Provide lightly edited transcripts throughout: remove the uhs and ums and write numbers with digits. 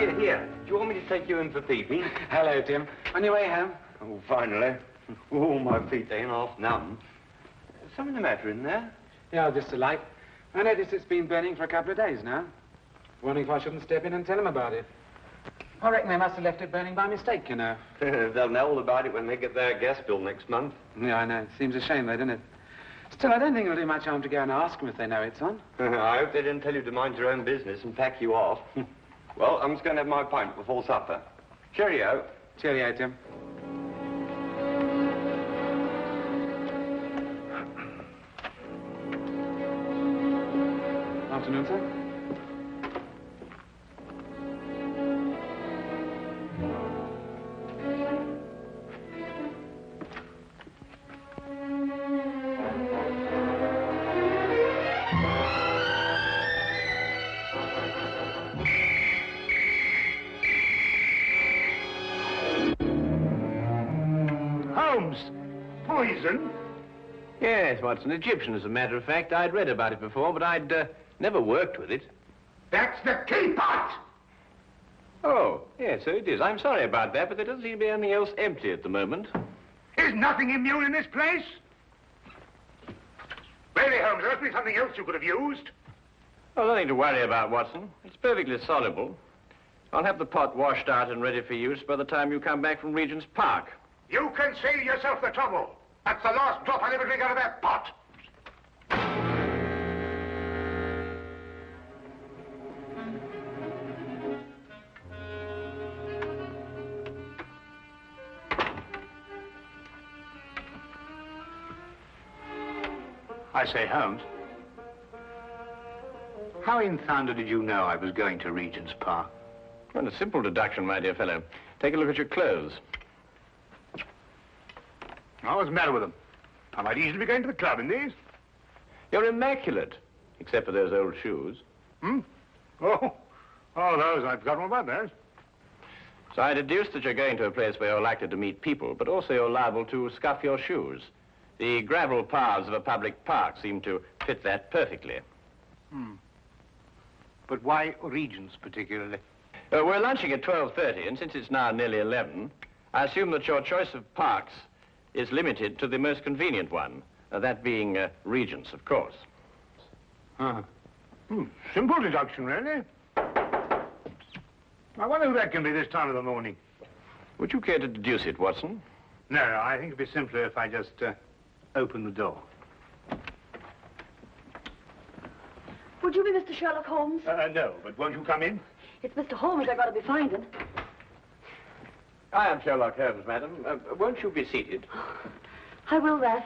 Here. Do you want me to take you in for peeping? Hello, Tim. On your way home? Oh, finally. Oh, my feet ain't half numb. Something the matter in there? Yeah, just a light. I noticed it's been burning for a couple of days now. Wondering if I shouldn't step in and tell them about it. I reckon they must have left it burning by mistake, you know. They'll know all about it when they get their gas bill next month. Yeah, I know. It seems a shame, though, doesn't it? Still, I don't think it'll do much harm to go and ask them if they know it's on. I hope they didn't tell you to mind your own business and pack you off. Well, I'm just going to have my pint before supper. Cheerio. Cheerio, Tim. Afternoon, sir. Poison? Yes, Watson, Egyptian, as a matter of fact. I'd read about it before, but I'd never worked with it. That's the teapot! Oh, yes, so it is. I'm sorry about that, but there doesn't seem to be anything else empty at the moment. Is nothing immune in this place? Really, Holmes, there must be something else you could have used. Oh, nothing to worry about, Watson. It's perfectly soluble. I'll have the pot washed out and ready for use by the time you come back from Regent's Park. You can save yourself the trouble. That's the last drop I'll ever drink out of that pot. I say, Holmes, how in thunder did you know I was going to Regent's Park? Well, a simple deduction, my dear fellow. Take a look at your clothes. Oh, what's the matter with them? I might easily be going to the club in these. You're immaculate, except for those old shoes. Hmm? Oh, those. I've forgotten all about those. So I deduce that you're going to a place where you're likely to meet people, but also you're liable to scuff your shoes. The gravel paths of a public park seem to fit that perfectly. But why Regent's particularly? We're lunching at 12:30, and since it's now nearly 11, I assume that your choice of parks is limited to the most convenient one, that being Regent's, of course. Simple deduction, really. I wonder who that can be this time of the morning. Would you care to deduce it, Watson? No, I think it'd be simpler if I just open the door. Would you be Mr. Sherlock Holmes? No, but won't you come in? It's Mr. Holmes I got to be finding. I am Sherlock Holmes, madam. Won't you be seated? I will that.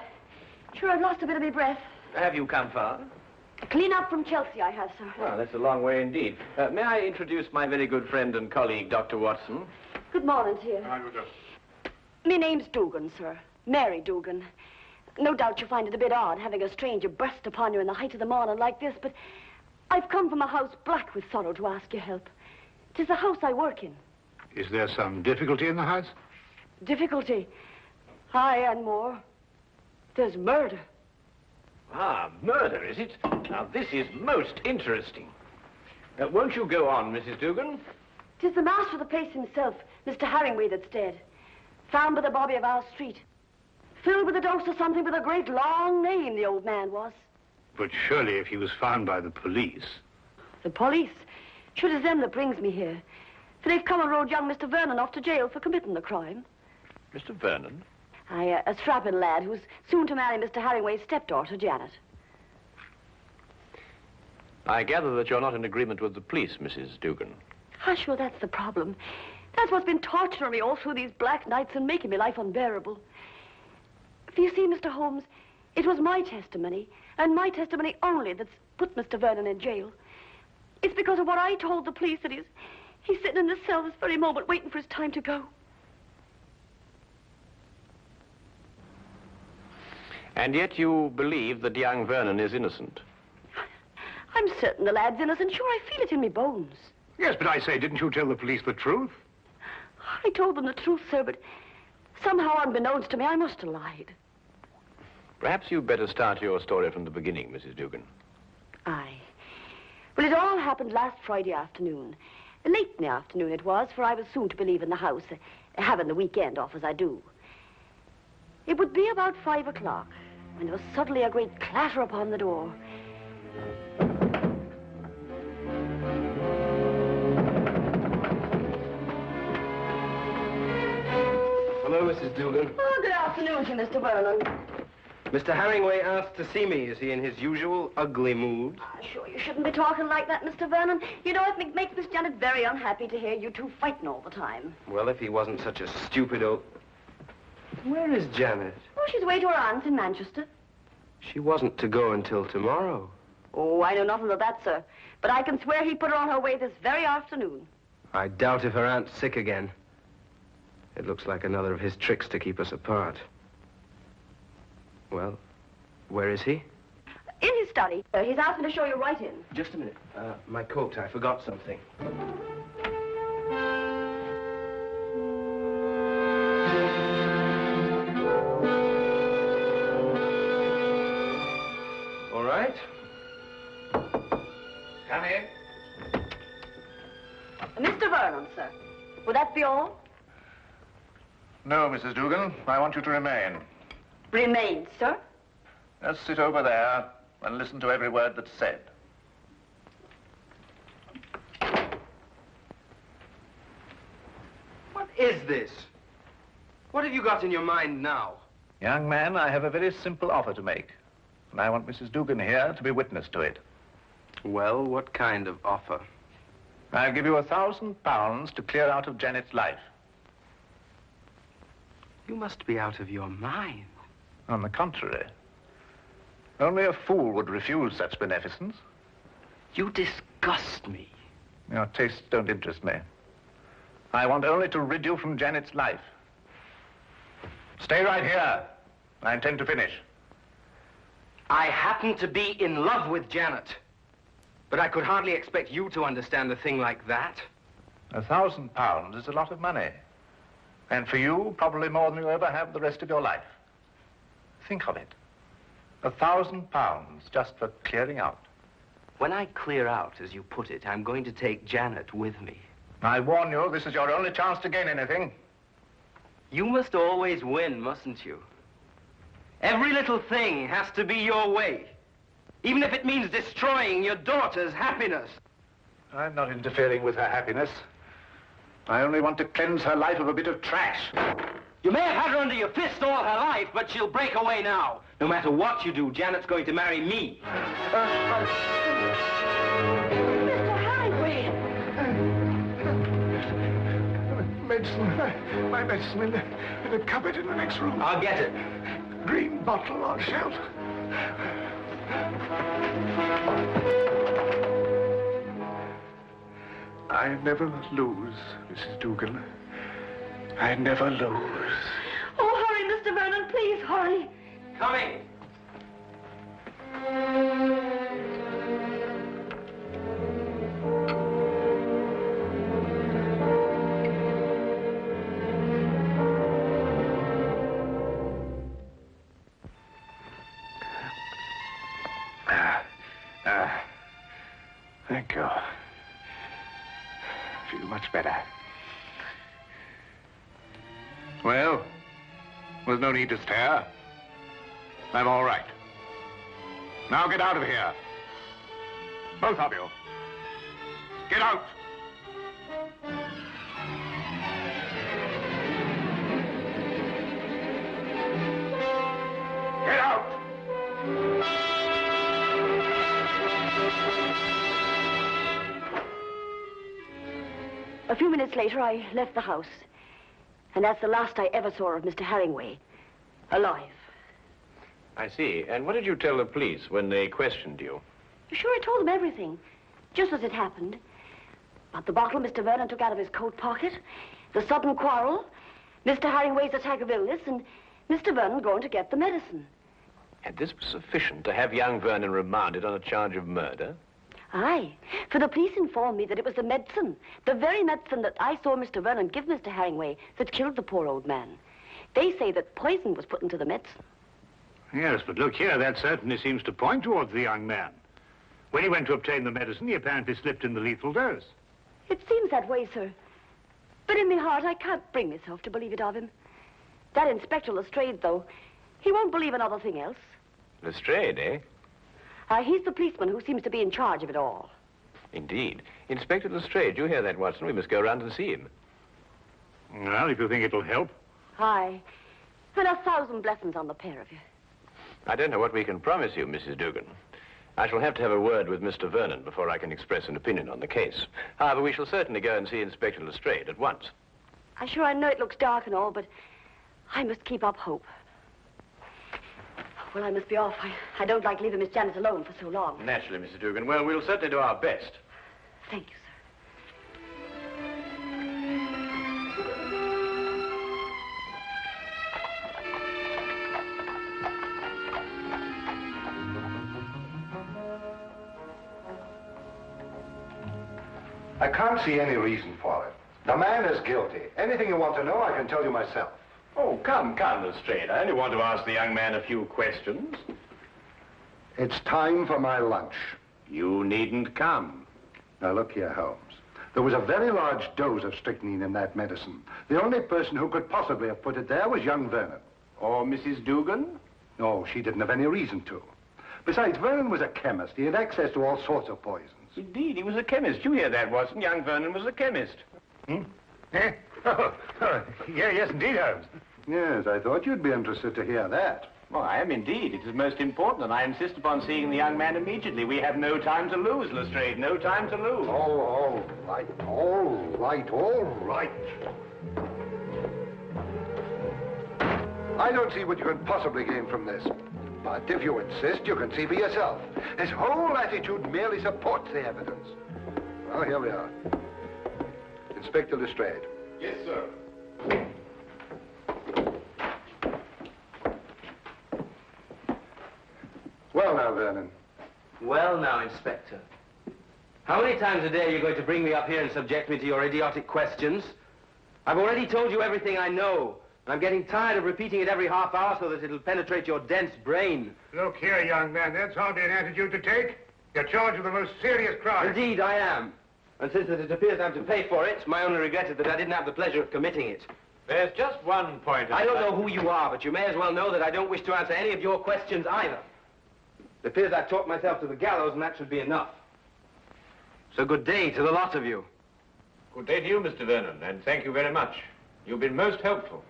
Sure, I've lost a bit of my breath. Have you come far? Clean up from Chelsea, I have, sir. Well, that's a long way indeed. May I introduce my very good friend and colleague, Dr. Watson? Good morning to you. My name's Dugan, sir. Mary Dugan. No doubt you find it a bit odd having a stranger burst upon you in the height of the morning like this, but I've come from a house black with sorrow to ask your help. 'Tis the house I work in. Is there some difficulty in the house? Difficulty? Aye, and more. There's murder. Ah, murder, is it? Now, this is most interesting. Won't you go on, Mrs. Dugan? 'Tis the master of the place himself, Mr. Harringway, that's dead. Found by the bobby of our street. Filled with a dose of something with a great long name, the old man was. But surely if he was found by the police... The police? Sure, it's them that brings me here. For they've come and rode young Mr. Vernon off to jail for committing the crime. Mr. Vernon? Aye, a strapping lad who's soon to marry Mr. Harringway's stepdaughter, Janet. I gather that you're not in agreement with the police, Mrs. Dugan. Ah, sure, that's the problem. That's what's been torturing me all through these black nights and making my life unbearable. For you see, Mr. Holmes, it was my testimony, and my testimony only, that's put Mr. Vernon in jail. It's because of what I told the police that he's sitting in this cell this very moment waiting for his time to go. And yet you believe that young Vernon is innocent? I'm certain the lad's innocent. Sure, I feel it in me bones. Yes, but I say, didn't you tell the police the truth? I told them the truth, sir, but somehow unbeknownst to me, I must have lied. Perhaps you'd better start your story from the beginning, Mrs. Dugan. Aye. Well, it all happened last Friday afternoon. Late in the afternoon it was, for I was soon to be leaving the house, having the weekend off as I do. It would be about 5 o'clock when there was suddenly a great clatter upon the door. Hello, Mrs. Dugan. Oh, good afternoon to Mr. Vernon. Mr. Herringway asked to see me. Is he in his usual ugly mood? Sure, you shouldn't be talking like that, Mr. Vernon. You know, it makes Miss Janet very unhappy to hear you two fighting all the time. Well, if he wasn't such a stupid old... Where is Janet? Oh, she's away to her aunt's in Manchester. She wasn't to go until tomorrow. Oh, I know nothing of that, sir. But I can swear he put her on her way this very afternoon. I doubt if her aunt's sick again. It looks like another of his tricks to keep us apart. Well, where is he? In his study. He's asked me to show you right in. Just a minute. My coat. I forgot something. All right. Come in. Mr. Vernon, sir. Would that be all? No, Mrs. Dugan. I want you to remain. Remain, sir. Just sit over there and listen to every word that's said. What is this? What have you got in your mind now? Young man, I have a very simple offer to make. And I want Mrs. Dugan here to be witness to it. Well, what kind of offer? I'll give you £1,000 to clear out of Janet's life. You must be out of your mind. On the contrary. Only a fool would refuse such beneficence. You disgust me. Your tastes don't interest me. I want only to rid you from Janet's life. Stay right here. I intend to finish. I happen to be in love with Janet. But I could hardly expect you to understand a thing like that. £1,000 is a lot of money. And for you, probably more than you'll ever have the rest of your life. Think of it. £1,000 just for clearing out. When I clear out, as you put it, I'm going to take Janet with me. I warn you, this is your only chance to gain anything. You must always win, mustn't you? Every little thing has to be your way. Even if it means destroying your daughter's happiness. I'm not interfering with her happiness. I only want to cleanse her life of a bit of trash. You may have had her under your fist all her life, but she'll break away now. No matter what you do, Janet's going to marry me. Mr. Herringway! Medicine. My medicine in the cupboard in the next room. I'll get it. Green bottle on shelf. I never lose, Mrs. Dugan. I never lose. Oh, hurry, Mr. Vernon, please, hurry. Coming. Thank you. Feel much better. Well, there's no need to stare. I'm all right. Now get out of here. Both of you. Get out. Get out. A few minutes later, I left the house. And that's the last I ever saw of Mr. Herringway. Alive. I see. And what did you tell the police when they questioned you? Sure, I told them everything. Just as it happened. About the bottle Mr. Vernon took out of his coat pocket, the sudden quarrel, Mr. Herringway's attack of illness, and Mr. Vernon going to get the medicine. And this was sufficient to have young Vernon remanded on a charge of murder? Aye, for the police informed me that it was the medicine, the very medicine that I saw Mr. Vernon give Mr. Herringway, that killed the poor old man. They say that poison was put into the medicine. Yes, but look here, that certainly seems to point towards the young man. When he went to obtain the medicine, he apparently slipped in the lethal dose. It seems that way, sir. But in my heart, I can't bring myself to believe it of him. That Inspector Lestrade, though, he won't believe another thing else. Lestrade, eh? He's the policeman who seems to be in charge of it all. Indeed. Inspector Lestrade, you hear that, Watson? We must go round and see him. Well, if you think it'll help. Aye. And 1,000 blessings on the pair of you. I don't know what we can promise you, Mrs. Dugan. I shall have to have a word with Mr. Vernon before I can express an opinion on the case. However, we shall certainly go and see Inspector Lestrade at once. I know it looks dark and all, but I must keep up hope. Well, I must be off. I don't like leaving Miss Janet alone for so long. Naturally, Mrs. Dugan. Well, we'll certainly do our best. Thank you, sir. I can't see any reason for it. The man is guilty. Anything you want to know, I can tell you myself. Oh, come, Lestrade. I only want to ask the young man a few questions. It's time for my lunch. You needn't come. Now, look here, Holmes. There was a very large dose of strychnine in that medicine. The only person who could possibly have put it there was young Vernon. Or Mrs. Dugan? No, she didn't have any reason to. Besides, Vernon was a chemist. He had access to all sorts of poisons. Indeed, he was a chemist. You hear that, Watson? Young Vernon was a chemist. Hmm? Eh? Yes, indeed, Holmes. Yes, I thought you'd be interested to hear that. Well, I am indeed. It is most important, and I insist upon seeing the young man immediately. We have no time to lose, Lestrade. No time to lose. Oh, all right, all right, all right. I don't see what you can possibly gain from this. But if you insist, you can see for yourself. His whole attitude merely supports the evidence. Well, here we are. Inspector Lestrade. Yes, sir. Well now, Vernon. Well now, Inspector. How many times a day are you going to bring me up here and subject me to your idiotic questions? I've already told you everything I know. And I'm getting tired of repeating it every half hour so that it'll penetrate your dense brain. Look here, young man, that's hardly an attitude to take. You're charged with the most serious crime. Indeed, I am. And since it appears I'm to pay for it, my only regret is that I didn't have the pleasure of committing it. There's just one point. I don't know who you are, but you may as well know that I don't wish to answer any of your questions either. It appears I've talked myself to the gallows, and that should be enough. So good day to the lot of you. Good day to you, Mr. Vernon, and thank you very much. You've been most helpful.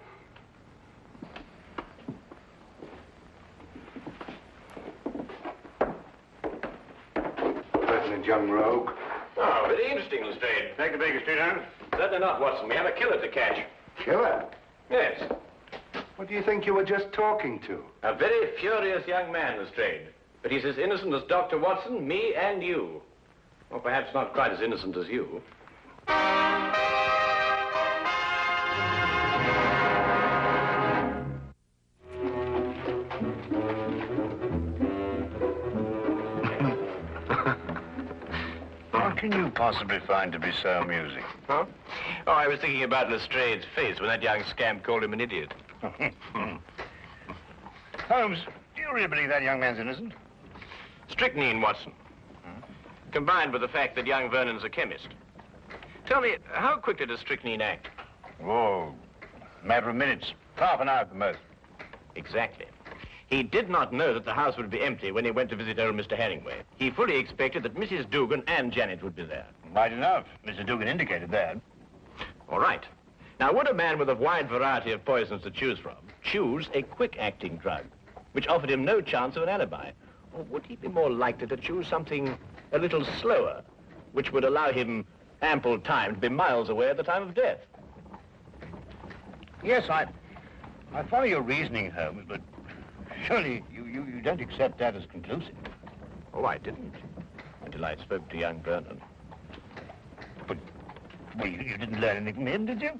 President Young Rogue. Oh, very interesting, Lestrade. Take the Baker Street, Holmes. Certainly not, Watson. We have a killer to catch. Killer? Yes. What do you think you were just talking to? A very furious young man, Lestrade. But he's as innocent as Dr. Watson, me, and you. Or perhaps not quite as innocent as you. What can you possibly find to be so amusing? Huh? Oh, I was thinking about Lestrade's face when that young scamp called him an idiot. Holmes, do you really believe that young man's innocent? Strychnine, Watson. Combined with the fact that young Vernon's a chemist. Tell me, how quickly does strychnine act? Oh, a matter of minutes. Half an hour at the most. Exactly. He did not know that the house would be empty when he went to visit old Mr. Hemingway. He fully expected that Mrs. Dugan and Janet would be there. Right enough. Mr. Dugan indicated that. All right. Now, would a man with a wide variety of poisons to choose from choose a quick-acting drug, which offered him no chance of an alibi? Or would he be more likely to choose something a little slower, which would allow him ample time to be miles away at the time of death? Yes, I follow your reasoning, Holmes, but surely you don't accept that as conclusive. Oh, I didn't, until I spoke to young Vernon. But, well, you didn't learn anything from him, did you?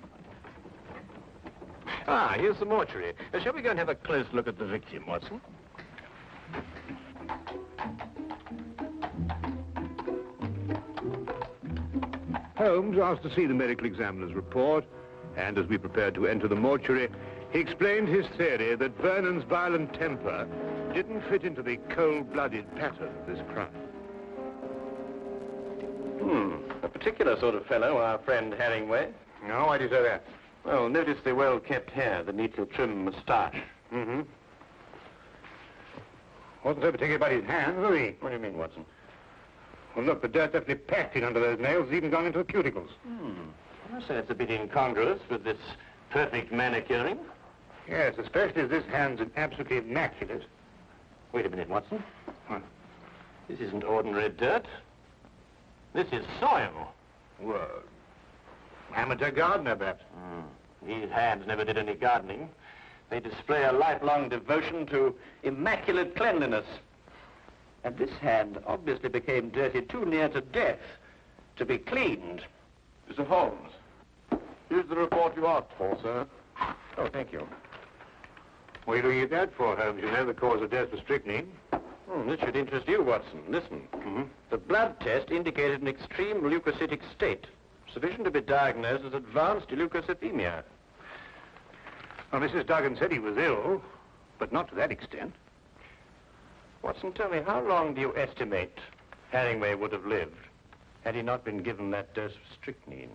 Ah, here's the mortuary. Shall we go and have a close look at the victim, Watson? Holmes asked to see the medical examiner's report, and as we prepared to enter the mortuary, he explained his theory that Vernon's violent temper didn't fit into the cold-blooded pattern of this crime. A particular particular sort of fellow, our friend Herringway. No, why do you say that? Well, notice the well-kept hair, the neatly trimmed moustache. Mm-hmm. Wasn't so particular about his hands, was he? What do you mean, Watson? Well, look, the dirt definitely packed in under those nails. It's even gone into the cuticles. I say it's a bit incongruous with this perfect manicuring. Yes, especially as this hand's absolutely immaculate. Wait a minute, Watson. What? This isn't ordinary dirt. This is soil. Well, amateur gardener, perhaps. These hands never did any gardening. They display a lifelong devotion to immaculate cleanliness. And this hand obviously became dirty too near to death to be cleaned. Mr. Holmes, here's the report you asked for, sir. Oh, thank you. What are you looking at that for, Holmes? You know the cause of death was strychnine. This should interest you, Watson. Listen. The blood test indicated an extreme leukocytic state, sufficient to be diagnosed as advanced leukocythemia. Well, Mrs. Duggan said he was ill, but not to that extent. Watson, tell me, how long do you estimate Herringway would have lived had he not been given that dose of strychnine?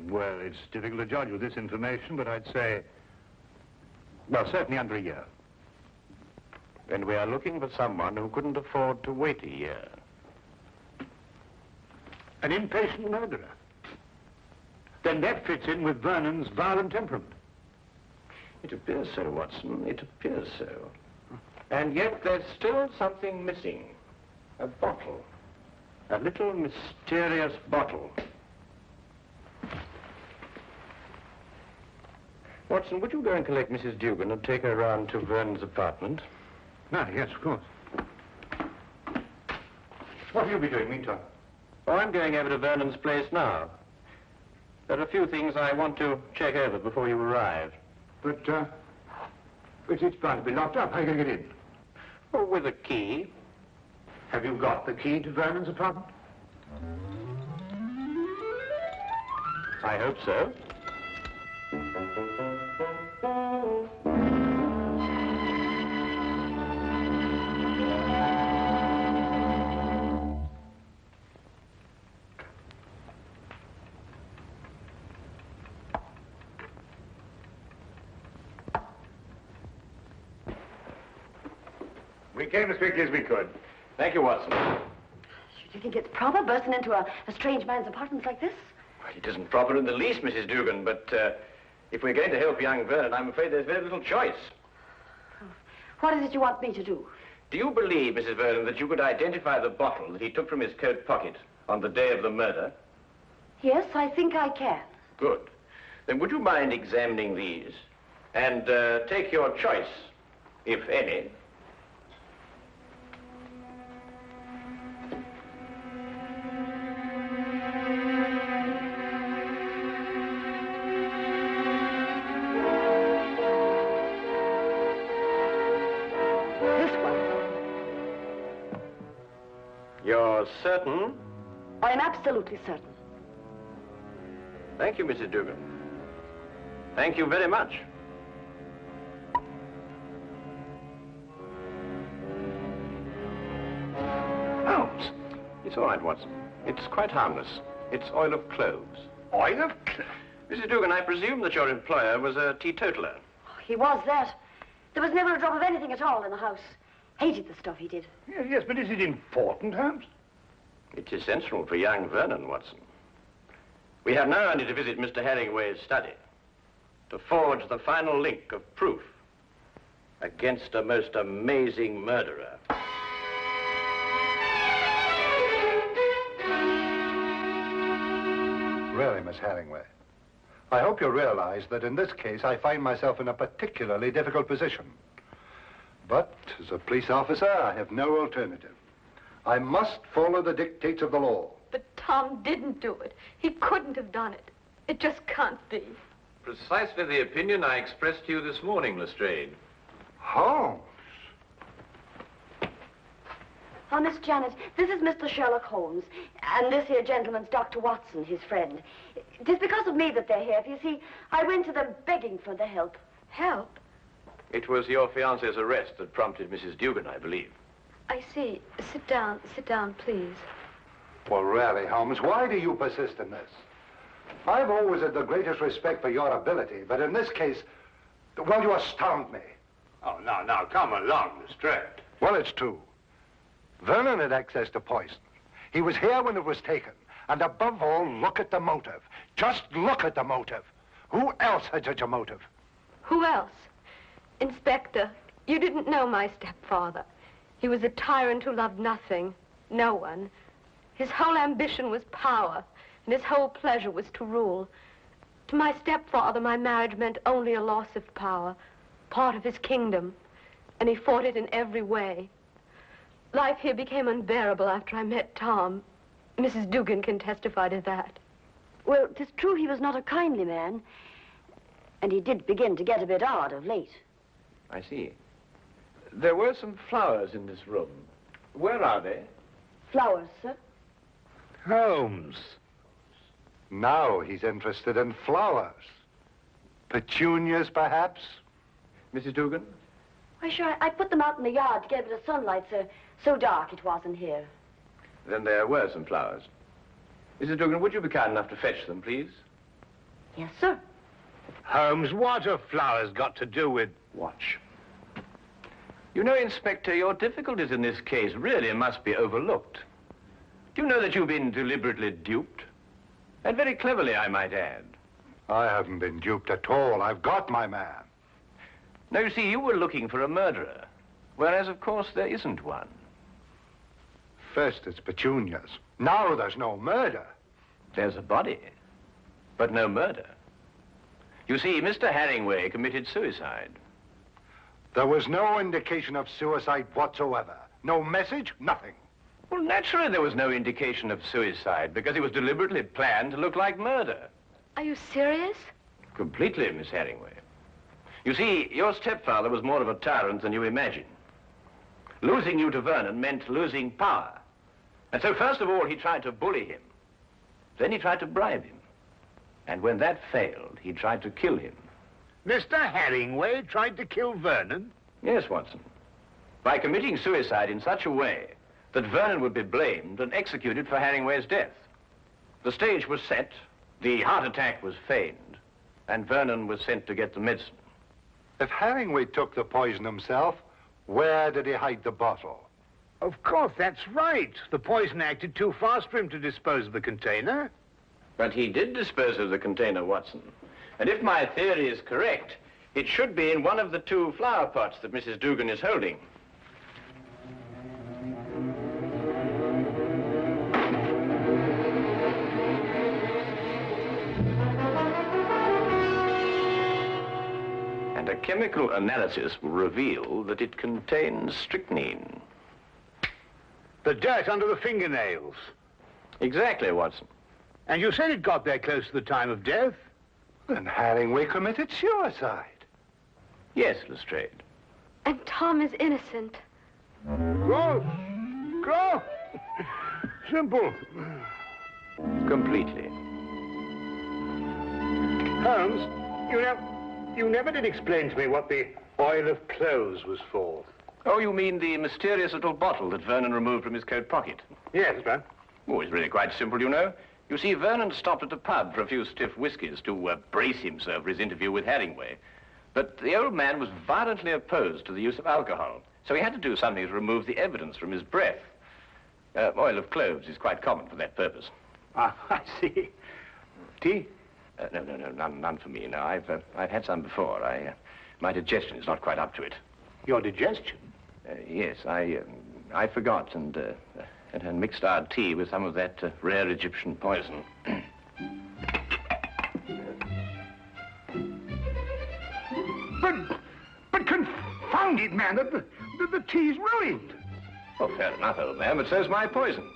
Well, it's difficult to judge with this information, but I'd say, well, certainly under a year. Then we are looking for someone who couldn't afford to wait a year. An impatient murderer. Then that fits in with Vernon's violent temperament. It appears so, Watson. It appears so. And yet there's still something missing. A bottle. A little mysterious bottle. Watson, would you go and collect Mrs. Dugan and take her round to Vernon's apartment? Ah, yes, of course. What will you be doing meantime? Oh, I'm going over to Vernon's place now. There are a few things I want to check over before you arrive. But it's bound to be locked up. How are you going to get in? Oh, with a key. Have you got the key to Vernon's apartment? I hope so. We came as quickly as we could. Thank you, Watson. Do you think it's proper bursting into a strange man's apartment like this? Well, it isn't proper in the least, Mrs. Dugan, but if we're going to help young Vernon, I'm afraid there's very little choice. What is it you want me to do? Do you believe, Mrs. Vernon, that you could identify the bottle that he took from his coat pocket on the day of the murder? Yes, I think I can. Good. Then would you mind examining these and take your choice, if any? You're certain? I am absolutely certain. Thank you, Mrs. Dugan. Thank you very much. Holmes. It's all right, Watson. It's quite harmless. It's oil of cloves. Oil of cloves? Mrs. Dugan, I presume that your employer was a teetotaler. He was that. There was never a drop of anything at all in the house. Hated the stuff he did. Yes, but is it important, Holmes? It's essential for young Vernon, Watson. We have now only to visit Mr. Herringway's study to forge the final link of proof against a most amazing murderer. Really, Miss Herringway, I hope you realize that in this case I find myself in a particularly difficult position. But as a police officer, I have no alternative. I must follow the dictates of the law. But Tom didn't do it. He couldn't have done it. It just can't be. Precisely the opinion I expressed to you this morning, Lestrade. Holmes. Oh, Miss Janet, this is Mr. Sherlock Holmes, and this here gentleman's Dr. Watson, his friend. It is because of me that they're here. You see, I went to them begging for their help. Help? It was your fiancé's arrest that prompted Mrs. Dugan, I believe. I see. Sit down, please. Well, really, Holmes, why do you persist in this? I've always had the greatest respect for your ability, but in this case, well, you astound me. Oh, now, come along, Lestrade. Well, it's true. Vernon had access to poison. He was here when it was taken. And above all, look at the motive. Just look at the motive. Who else had such a motive? Who else? Inspector, you didn't know my stepfather. He was a tyrant who loved nothing, no one. His whole ambition was power, and his whole pleasure was to rule. To my stepfather, my marriage meant only a loss of power, part of his kingdom, and he fought it in every way. Life here became unbearable after I met Tom. Mrs. Dugan can testify to that. Well, 'tis true he was not a kindly man, and he did begin to get a bit odd of late. I see. There were some flowers in this room. Where are they? Flowers, sir? Holmes. Now he's interested in flowers. Petunias, perhaps? Mrs. Dugan? Why, sure, I put them out in the yard to get a bit of sunlight, sir. So dark it was in here. Then there were some flowers. Mrs. Dugan, would you be kind enough to fetch them, please? Yes, sir. Holmes, what have flowers got to do with... Watch. You know, Inspector, your difficulties in this case really must be overlooked. Do you know that you've been deliberately duped? And very cleverly, I might add. I haven't been duped at all. I've got my man. Now, you see, you were looking for a murderer, whereas, of course, there isn't one. First it's petunias. Now there's no murder. There's a body, but no murder. You see, Mr. Herringway committed suicide. There was no indication of suicide whatsoever. No message, nothing. Well, naturally there was no indication of suicide, because it was deliberately planned to look like murder. Are you serious? Completely, Miss Herringway. You see, your stepfather was more of a tyrant than you imagine. Losing you to Vernon meant losing power. And so first of all, he tried to bully him. Then he tried to bribe him. And when that failed, he tried to kill him. Mr. Herringway tried to kill Vernon? Yes, Watson. By committing suicide in such a way that Vernon would be blamed and executed for Herringway's death. The stage was set, the heart attack was feigned, and Vernon was sent to get the medicine. If Herringway took the poison himself, where did he hide the bottle? Of course, that's right. The poison acted too fast for him to dispose of the container. But he did dispose of the container, Watson. And if my theory is correct, it should be in one of the two flower pots that Mrs. Dugan is holding. And a chemical analysis will reveal that it contains strychnine. The dirt under the fingernails. Exactly, Watson. And you said it got there close to the time of death? Then Herringway committed suicide. Yes, Lestrade. And Tom is innocent. Go! Go! Simple. Completely. Holmes, you never did explain to me what the oil of clothes was for. Oh, you mean the mysterious little bottle that Vernon removed from his coat pocket? Yes, that's right. Oh, it's really quite simple, you know. You see, Vernon stopped at a pub for a few stiff whiskies to brace himself for his interview with Herringway. But the old man was violently opposed to the use of alcohol, so he had to do something to remove the evidence from his breath. Oil of cloves is quite common for that purpose. Ah, I see. Tea? No, none for me. No, I've had some before. My digestion is not quite up to it. Your digestion? Yes, I forgot and mixed our tea with some of that rare Egyptian poison. But confound it, man, the tea's ruined. Oh, fair enough, old man, but so's my poison.